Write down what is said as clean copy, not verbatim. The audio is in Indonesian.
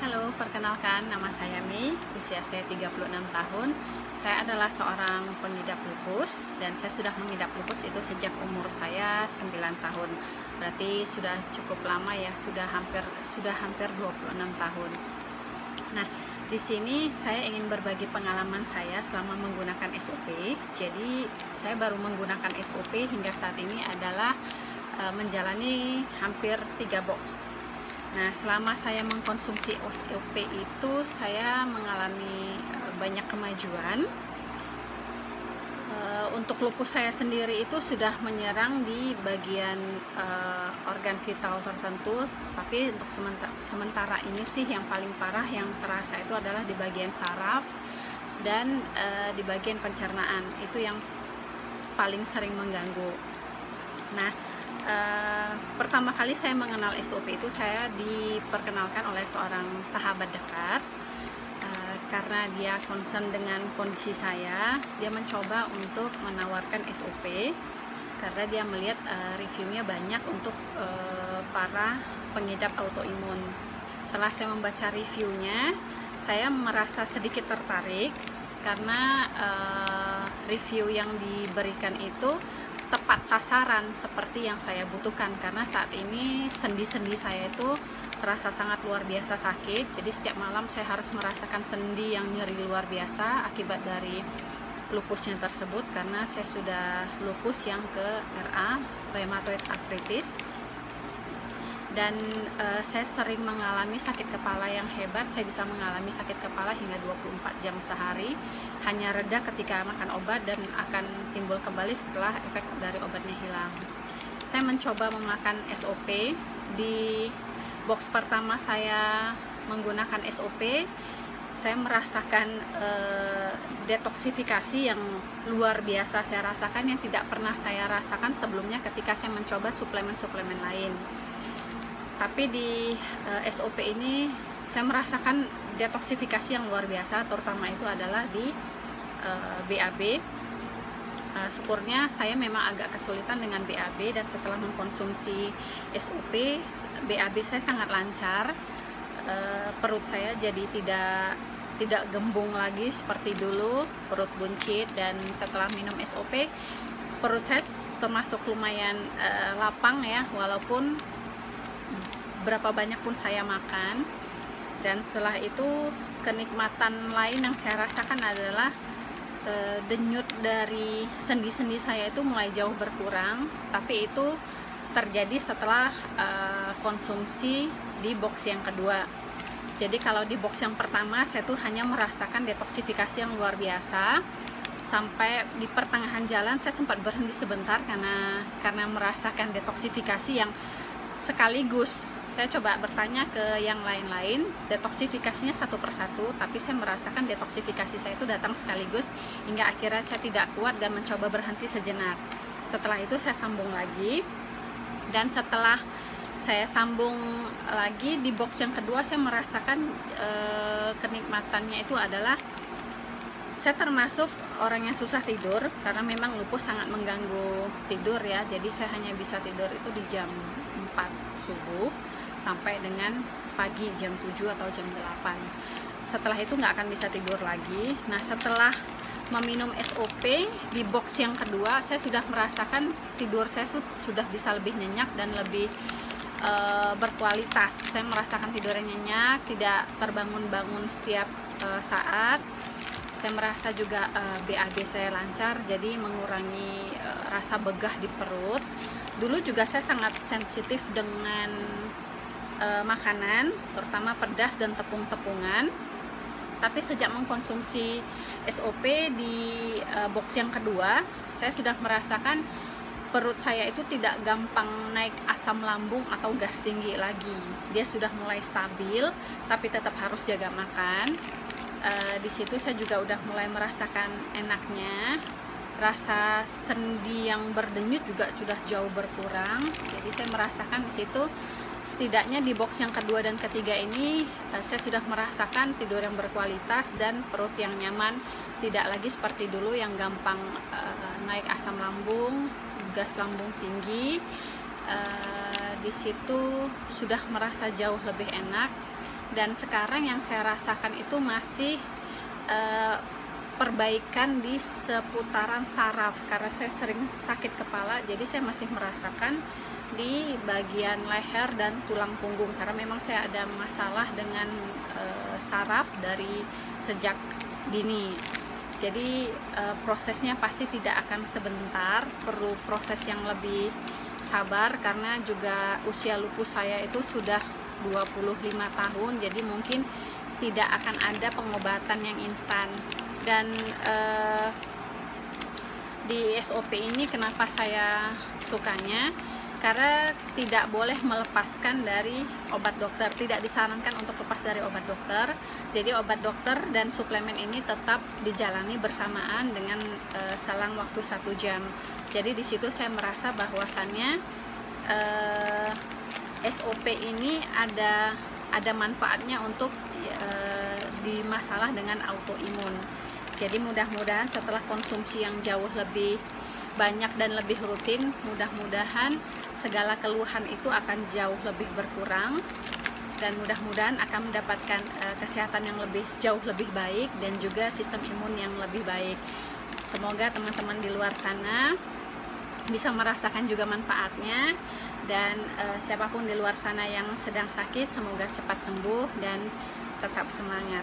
Halo, perkenalkan nama saya Mei, usia saya 36 tahun. Saya adalah seorang pengidap lupus dan saya sudah mengidap lupus itu sejak umur saya 9 tahun. Berarti sudah cukup lama ya, sudah hampir 26 tahun. Nah, di sini saya ingin berbagi pengalaman saya selama menggunakan SOP. Jadi, saya baru menggunakan SOP hingga saat ini adalah menjalani hampir 3 box. Nah, selama saya mengkonsumsi OSOP itu saya mengalami banyak kemajuan. Untuk lupus saya sendiri itu sudah menyerang di bagian organ vital tertentu, tapi untuk sementara ini sih yang paling parah yang terasa itu adalah di bagian saraf dan di bagian pencernaan. Itu yang paling sering mengganggu. Nah, pertama kali saya mengenal SOP itu saya diperkenalkan oleh seorang sahabat dekat. Karena dia concern dengan kondisi saya, dia mencoba untuk menawarkan SOP karena dia melihat reviewnya banyak untuk para pengidap autoimun. Setelah saya membaca reviewnya, saya merasa sedikit tertarik karena review yang diberikan itu tepat sasaran seperti yang saya butuhkan, karena saat ini sendi-sendi saya itu terasa sangat luar biasa sakit. Jadi setiap malam saya harus merasakan sendi yang nyeri luar biasa akibat dari lupusnya tersebut, karena saya sudah lupus yang ke RA, rheumatoid arthritis. Dan saya sering mengalami sakit kepala yang hebat. Saya bisa mengalami sakit kepala hingga 24 jam sehari, hanya reda ketika makan obat dan akan timbul kembali setelah efek dari obatnya hilang. Saya mencoba memakan SOP. Di box pertama saya menggunakan SOP, saya merasakan detoksifikasi yang luar biasa saya rasakan, yang tidak pernah saya rasakan sebelumnya ketika saya mencoba suplemen-suplemen lain. Tapi di SOP ini saya merasakan detoksifikasi yang luar biasa, terutama itu adalah di BAB. Syukurnya saya memang agak kesulitan dengan BAB, dan setelah mengkonsumsi SOP, BAB saya sangat lancar. Perut saya jadi tidak gembung lagi seperti dulu, perut buncit. Dan setelah minum SOP, perut saya termasuk lumayan lapang ya, walaupun berapa banyak pun saya makan. Dan setelah itu kenikmatan lain yang saya rasakan adalah denyut dari sendi-sendi saya itu mulai jauh berkurang. Tapi itu terjadi setelah konsumsi di box yang kedua. Jadi kalau di box yang pertama saya tuh hanya merasakan detoksifikasi yang luar biasa. Sampai di pertengahan jalan saya sempat berhenti sebentar karena merasakan detoksifikasi yang sekaligus. Saya coba bertanya ke yang lain-lain, detoksifikasinya satu persatu, tapi saya merasakan detoksifikasi saya itu datang sekaligus hingga akhirnya saya tidak kuat dan mencoba berhenti sejenak. Setelah itu saya sambung lagi, dan setelah saya sambung lagi di box yang kedua, saya merasakan kenikmatannya itu adalah saya termasuk orang yang susah tidur karena memang lupus sangat mengganggu tidur ya. Jadi saya hanya bisa tidur itu di jam 4 subuh sampai dengan pagi jam 7 atau jam 8. Setelah itu nggak akan bisa tidur lagi. Nah, setelah meminum SOP di box yang kedua, saya sudah merasakan tidur saya sudah bisa lebih nyenyak dan lebih berkualitas. Saya merasakan tidurnya nyenyak, tidak terbangun-bangun setiap saat. Saya merasa juga BAB saya lancar, jadi mengurangi rasa begah di perut. Dulu juga saya sangat sensitif dengan makanan, terutama pedas dan tepung-tepungan. Tapi sejak mengkonsumsi SOP di box yang kedua, saya sudah merasakan perut saya itu tidak gampang naik asam lambung atau gas tinggi lagi. Dia sudah mulai stabil, tapi tetap harus jaga makan. Di situ saya juga udah mulai merasakan enaknya. Rasa sendi yang berdenyut juga sudah jauh berkurang. Jadi saya merasakan di situ, setidaknya di box yang kedua dan ketiga ini saya sudah merasakan tidur yang berkualitas dan perut yang nyaman, tidak lagi seperti dulu yang gampang naik asam lambung, gas lambung tinggi. Di situ sudah merasa jauh lebih enak. dan sekarang yang saya rasakan itu masih perbaikan di seputaran saraf, karena saya sering sakit kepala, jadi saya masih merasakan di bagian leher dan tulang punggung, karena memang saya ada masalah dengan saraf dari sejak dini. Jadi prosesnya pasti tidak akan sebentar, perlu proses yang lebih sabar, karena juga usia lupus saya itu sudah 25 tahun, jadi mungkin tidak akan ada pengobatan yang instan. Dan di SOP ini kenapa saya sukanya, karena tidak boleh melepaskan dari obat dokter, tidak disarankan untuk lepas dari obat dokter. Jadi obat dokter dan suplemen ini tetap dijalani bersamaan dengan selang waktu 1 jam. Jadi di situ saya merasa bahwasannya SOP ini ada manfaatnya untuk di masalah dengan autoimun. Jadi mudah-mudahan setelah konsumsi yang jauh lebih banyak dan lebih rutin, mudah-mudahan segala keluhan itu akan jauh lebih berkurang, dan mudah-mudahan akan mendapatkan kesehatan yang jauh lebih baik, dan juga sistem imun yang lebih baik. Semoga teman-teman di luar sana bisa merasakan juga manfaatnya, dan siapapun di luar sana yang sedang sakit, semoga cepat sembuh dan tetap semangat.